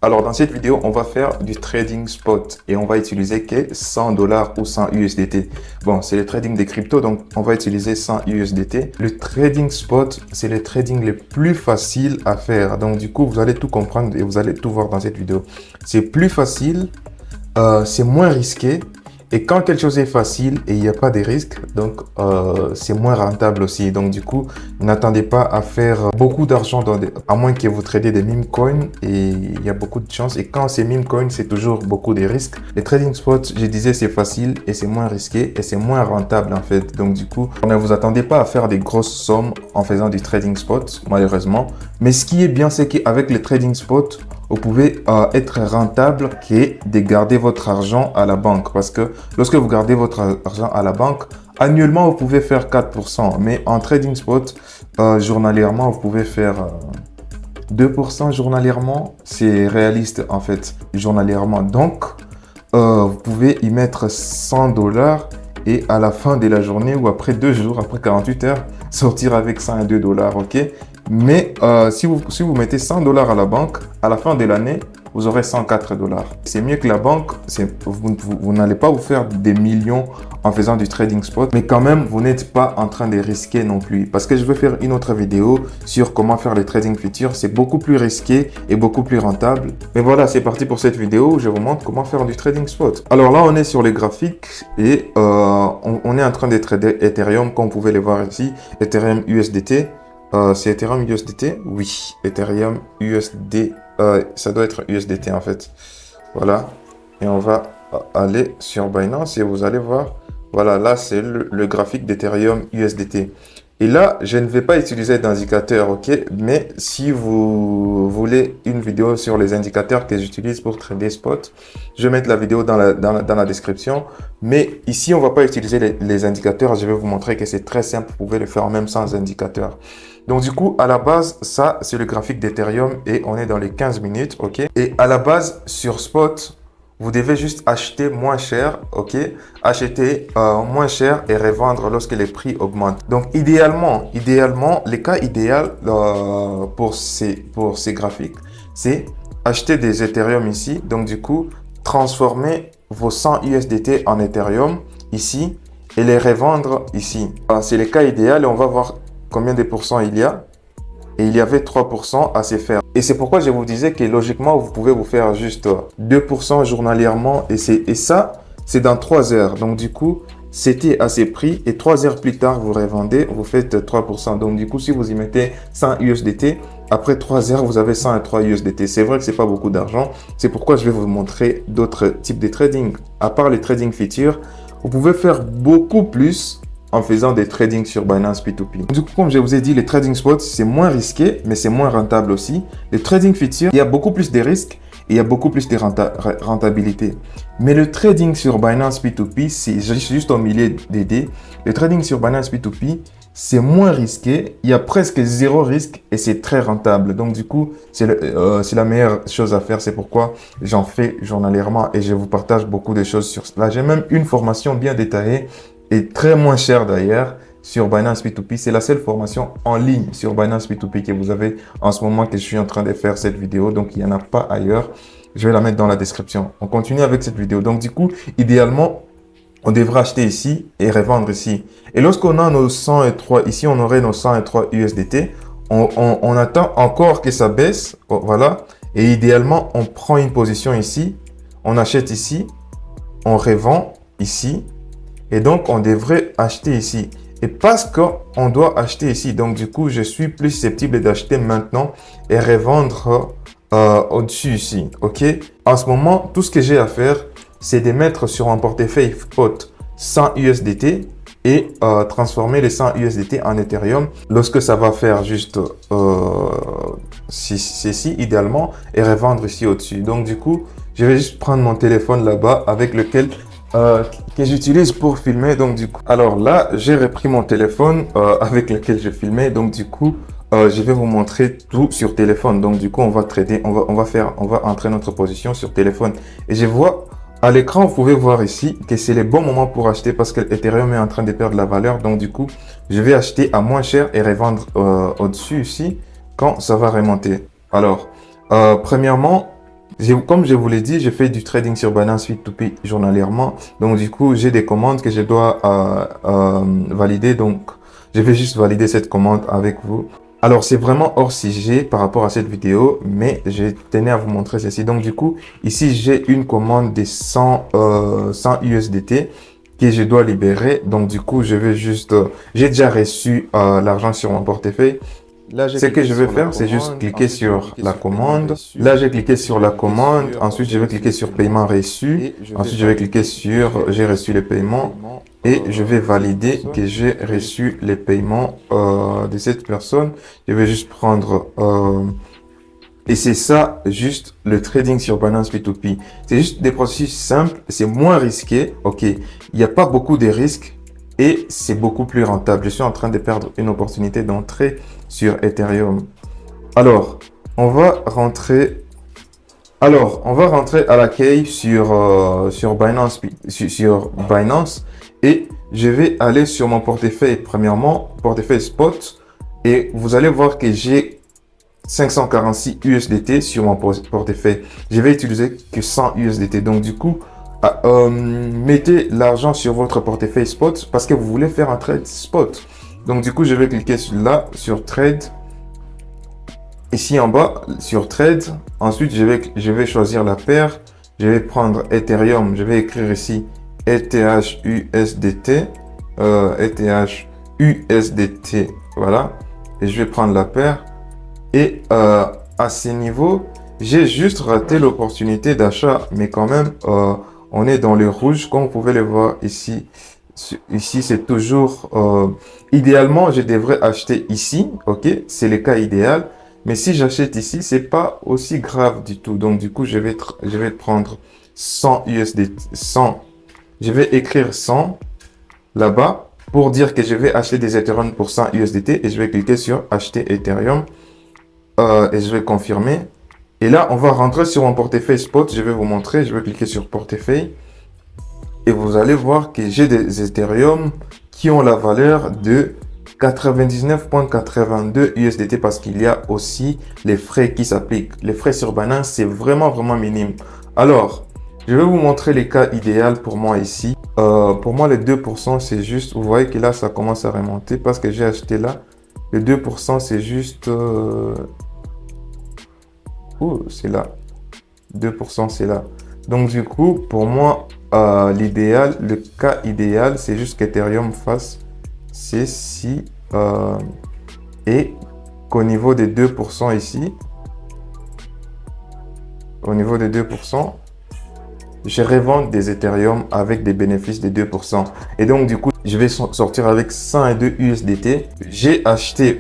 Alors dans cette vidéo, on va faire du trading spot et on va utiliser que 100 dollars ou 100 USDT. Bon, c'est le trading des cryptos, donc on va utiliser 100 USDT. Le trading spot, c'est le trading le plus facile à faire. Donc du coup, vous allez tout comprendre et vous allez tout voir dans cette vidéo. C'est plus facile, c'est moins risqué. Et quand quelque chose est facile et il n'y a pas de risques, donc c'est moins rentable aussi. Donc du coup, n'attendez pas à faire beaucoup d'argent à moins que vous tradez des meme coins et il y a beaucoup de chance. Et quand c'est meme coin, c'est toujours beaucoup de risques. Les trading spots, je disais, c'est facile et c'est moins risqué et c'est moins rentable en fait. Donc du coup, ne vous attendez pas à faire des grosses sommes en faisant du trading spot, malheureusement. Mais ce qui est bien, c'est qu'avec les trading spots, vous pouvez être rentable et de garder votre argent à la banque. Parce que lorsque vous gardez votre argent à la banque, annuellement, vous pouvez faire 4%. Mais en trading spot, journalièrement, vous pouvez faire 2% journalièrement. C'est réaliste en fait, journalièrement. Donc, vous pouvez y mettre 100 dollars et à la fin de la journée ou après 2 jours, après 48 heures, sortir avec 102 dollars, ok? Mais si vous mettez 100 dollars à la banque, à la fin de l'année, vous aurez 104 dollars. C'est mieux que la banque. Vous n'allez pas vous faire des millions en faisant du trading spot, mais quand même, vous n'êtes pas en train de risquer non plus. Parce que je vais faire une autre vidéo sur comment faire les trading futurs. C'est beaucoup plus risqué et beaucoup plus rentable. Mais voilà, c'est parti pour cette vidéo où je vous montre comment faire du trading spot. Alors là, on est sur les graphiques et on est en train de trader Ethereum, comme vous pouvez le voir ici, Ethereum USDT. C'est Ethereum USDT? Oui, Ethereum USD. Ça doit être USDT en fait. Voilà. Et on va aller sur Binance et vous allez voir. Voilà, là c'est le graphique d'Ethereum USDT. Et là, je ne vais pas utiliser d'indicateur, ok? Mais si vous voulez une vidéo sur les indicateurs que j'utilise pour trader spot, je vais mettre la vidéo dans la description. Mais ici, on ne va pas utiliser les indicateurs. Je vais vous montrer que c'est très simple. Vous pouvez le faire même sans indicateur. Donc du coup, à la base, ça, c'est le graphique d'Ethereum et on est dans les 15 minutes, ok? Et à la base, sur spot, vous devez juste acheter moins cher, ok? Acheter moins cher et revendre lorsque les prix augmentent. Donc idéalement, les cas idéal pour ces graphiques, c'est acheter des Ethereum ici. Donc du coup, transformer vos 100 USDT en Ethereum ici et les revendre ici. C'est le cas idéal et on va voir combien de pourcents il y a. Et il y avait 3% à se faire. Et c'est pourquoi je vous disais que logiquement, vous pouvez vous faire juste 2% journalièrement. Et ça, c'est dans 3 heures. Donc du coup, c'était à ces prix. Et 3 heures plus tard, vous revendez, vous faites 3%. Donc du coup, si vous y mettez 100 USDT, après 3 heures, vous avez 103 USDT. C'est vrai que c'est pas beaucoup d'argent. C'est pourquoi je vais vous montrer d'autres types de trading. À part les trading futures, vous pouvez faire beaucoup plus en faisant des trading sur Binance P2P. Du coup, comme je vous ai dit, les trading spots, c'est moins risqué, mais c'est moins rentable aussi. Les trading futures, il y a beaucoup plus de risques et il y a beaucoup plus de rentabilité. Mais le trading sur Binance P2P, c'est juste au milieu des dés. Le trading sur Binance P2P, c'est moins risqué, il y a presque zéro risque et c'est très rentable. Donc du coup, c'est la meilleure chose à faire. C'est pourquoi j'en fais journalièrement et je vous partage beaucoup de choses sur cela. J'ai même une formation bien détaillée et très moins chère d'ailleurs sur Binance P2P. C'est la seule formation en ligne sur Binance P2P que vous avez en ce moment que je suis en train de faire cette vidéo. Donc, il n'y en a pas ailleurs. Je vais la mettre dans la description. On continue avec cette vidéo. Donc, du coup, idéalement, on devrait acheter ici et revendre ici. Et lorsqu'on a nos 103, ici, on aurait nos 103 USDT. On attend encore que ça baisse. Voilà. Et idéalement, on prend une position ici. On achète ici. On revend ici. Et donc, on devrait acheter ici. Et parce qu'on doit acheter ici, donc du coup, je suis plus susceptible d'acheter maintenant et revendre au-dessus ici. OK? En ce moment, tout ce que j'ai à faire, c'est de mettre sur un portefeuille spot 100 USDT et transformer les 100 USDT en Ethereum lorsque ça va faire juste ceci idéalement et revendre ici au-dessus. Donc, du coup, je vais juste prendre mon téléphone là-bas avec lequel que j'utilise pour filmer. Donc du coup, alors là, j'ai repris mon téléphone avec lequel je filmais. Donc du coup, je vais vous montrer tout sur téléphone. Donc du coup, on va trader, on va entrer notre position sur téléphone. Et je vois à l'écran, vous pouvez voir ici que c'est le bon moment pour acheter parce que Ethereum est en train de perdre la valeur. Donc du coup, je vais acheter à moins cher et revendre au-dessus ici quand ça va remonter. Alors, premièrement, Comme je vous l'ai dit, je fais du trading sur Binance P2P journalièrement. Donc, du coup, j'ai des commandes que je dois valider. Donc, je vais juste valider cette commande avec vous. Alors, c'est vraiment hors sujet par rapport à cette vidéo, mais je tenais à vous montrer ceci. Donc, du coup, ici, j'ai une commande de 100 USDT que je dois libérer. Donc, du coup, je vais juste... j'ai déjà reçu l'argent sur mon portefeuille. Ce que je vais faire, c'est juste cliquer sur la commande. Là, j'ai cliqué sur la commande. Ensuite, je vais cliquer sur paiement reçu. Ensuite, je vais cliquer sur j'ai reçu les paiements. Et je vais valider que j'ai reçu les paiements de cette personne. Je vais juste prendre... et c'est ça, juste le trading sur Binance P2P. C'est juste des processus simples. C'est moins risqué. OK. Il n'y a pas beaucoup de risques. Et c'est beaucoup plus rentable. Je suis en train de perdre une opportunité d'entrer sur Ethereum. Alors, on va rentrer à l'accueil sur Binance, sur Binance et je vais aller sur mon portefeuille. Premièrement, portefeuille spot et vous allez voir que j'ai 546 USDT sur mon portefeuille. Je vais utiliser que 100 USDT. Donc, du coup, mettez l'argent sur votre portefeuille spot parce que vous voulez faire un trade spot. Donc, du coup, je vais cliquer là, sur trade. Ici en bas, sur trade. Ensuite, je vais choisir la paire. Je vais prendre Ethereum. Je vais écrire ici ETH-USDT. ETH-USDT. Voilà. Et je vais prendre la paire. Et à ce niveau, j'ai juste raté l'opportunité d'achat. Mais quand même, on est dans le rouge, comme vous pouvez le voir ici. Ici, c'est toujours... idéalement, je devrais acheter ici, ok? C'est le cas idéal. Mais si j'achète ici, c'est pas aussi grave du tout. Donc, du coup, je vais prendre 100 USDT. 100. Je vais écrire 100 là-bas pour dire que je vais acheter des Ethereum pour 100 USDT. Et je vais cliquer sur acheter Ethereum. Et je vais confirmer. Et là, on va rentrer sur mon portefeuille spot. Je vais vous montrer. Je vais cliquer sur portefeuille. Et vous allez voir que j'ai des Ethereum qui ont la valeur de 99,82 USDT parce qu'il y a aussi les frais qui s'appliquent. Les frais sur Binance, c'est vraiment minime. Alors, je vais vous montrer les cas idéaux pour moi ici. Pour moi, les 2%, c'est juste... Vous voyez que là, ça commence à remonter parce que j'ai acheté là. Le 2%, c'est juste... c'est là. 2%, c'est là. Donc, du coup, pour moi, l'idéal, le cas idéal, c'est juste qu'Ethereum fasse ceci et qu'au niveau des 2% ici, au niveau des 2%, je revende des Ethereum avec des bénéfices de 2%. Et donc, du coup, je vais sortir avec 102 USDT. J'ai acheté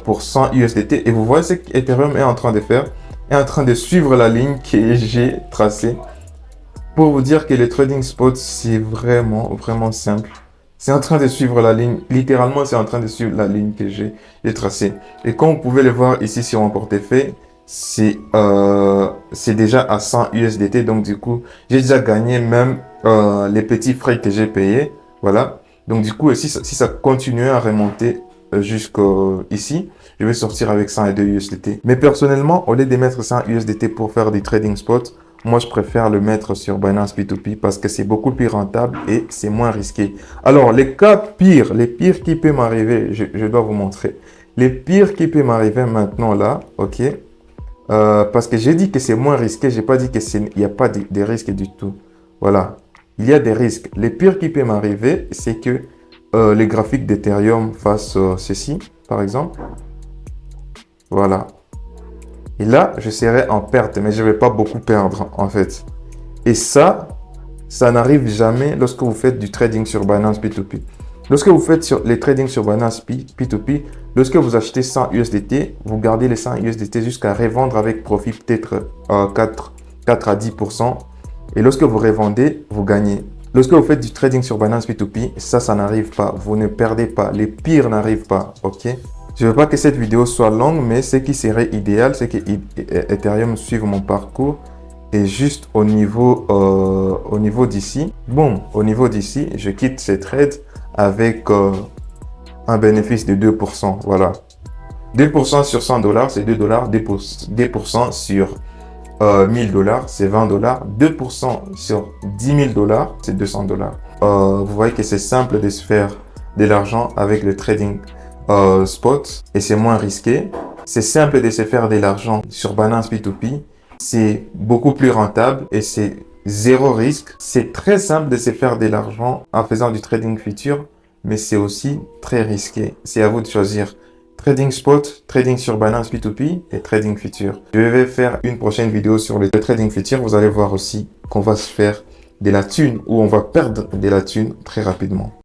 pour 100 USDT et vous voyez ce qu'Ethereum est en train de faire, est en train de suivre la ligne que j'ai tracée. Pour vous dire que le trading spot, c'est vraiment simple. C'est en train de suivre la ligne. Littéralement, c'est en train de suivre la ligne que j'ai tracée. Et comme vous pouvez le voir ici sur mon portefeuille, c'est déjà à 100 USDT. Donc, du coup, j'ai déjà gagné même les petits frais que j'ai payés. Voilà. Donc, du coup, si ça continue à remonter jusqu'ici, je vais sortir avec 102 USDT. Mais personnellement, au lieu de mettre 100 USDT pour faire des trading spots, moi, je préfère le mettre sur Binance P2P parce que c'est beaucoup plus rentable et c'est moins risqué. Alors, les cas pires, les pires qui peuvent m'arriver, je dois vous montrer. Les pires qui peuvent m'arriver maintenant là, ok? Parce que j'ai dit que c'est moins risqué, j'ai pas dit qu'il n'y a pas de risques du tout. Voilà, il y a des risques. Les pires qui peuvent m'arriver, c'est que les graphiques d'Ethereum fassent ceci, par exemple. Voilà. Et là, je serai en perte, mais je ne vais pas beaucoup perdre, en fait. Et ça n'arrive jamais lorsque vous faites du trading sur Binance P2P. Lorsque vous faites les trading sur Binance P2P, lorsque vous achetez 100 USDT, vous gardez les 100 USDT jusqu'à revendre avec profit peut-être 4 à 10%. Et lorsque vous revendez, vous gagnez. Lorsque vous faites du trading sur Binance P2P, ça n'arrive pas. Vous ne perdez pas. Les pires n'arrivent pas, ok? Je ne veux pas que cette vidéo soit longue, mais ce qui serait idéal, c'est que Ethereum suive mon parcours. Et juste au niveau d'ici, bon, au niveau d'ici, je quitte ces trades avec un bénéfice de 2%. Voilà. 2% sur 100 $, c'est 2 $. 2% sur 1000 dollars, c'est 20 dollars. 2% sur 10 000 dollars, c'est 200 dollars. Vous voyez que c'est simple de se faire de l'argent avec le trading spot et c'est moins risqué. C'est simple de se faire de l'argent sur Binance P2P. C'est beaucoup plus rentable et c'est zéro risque. C'est très simple de se faire de l'argent en faisant du trading futur, mais c'est aussi très risqué. C'est à vous de choisir. Trading spot, trading sur Binance P2P et trading futur. Je vais faire une prochaine vidéo sur le trading futur. Vous allez voir aussi qu'on va se faire de la thune ou on va perdre de la thune très rapidement.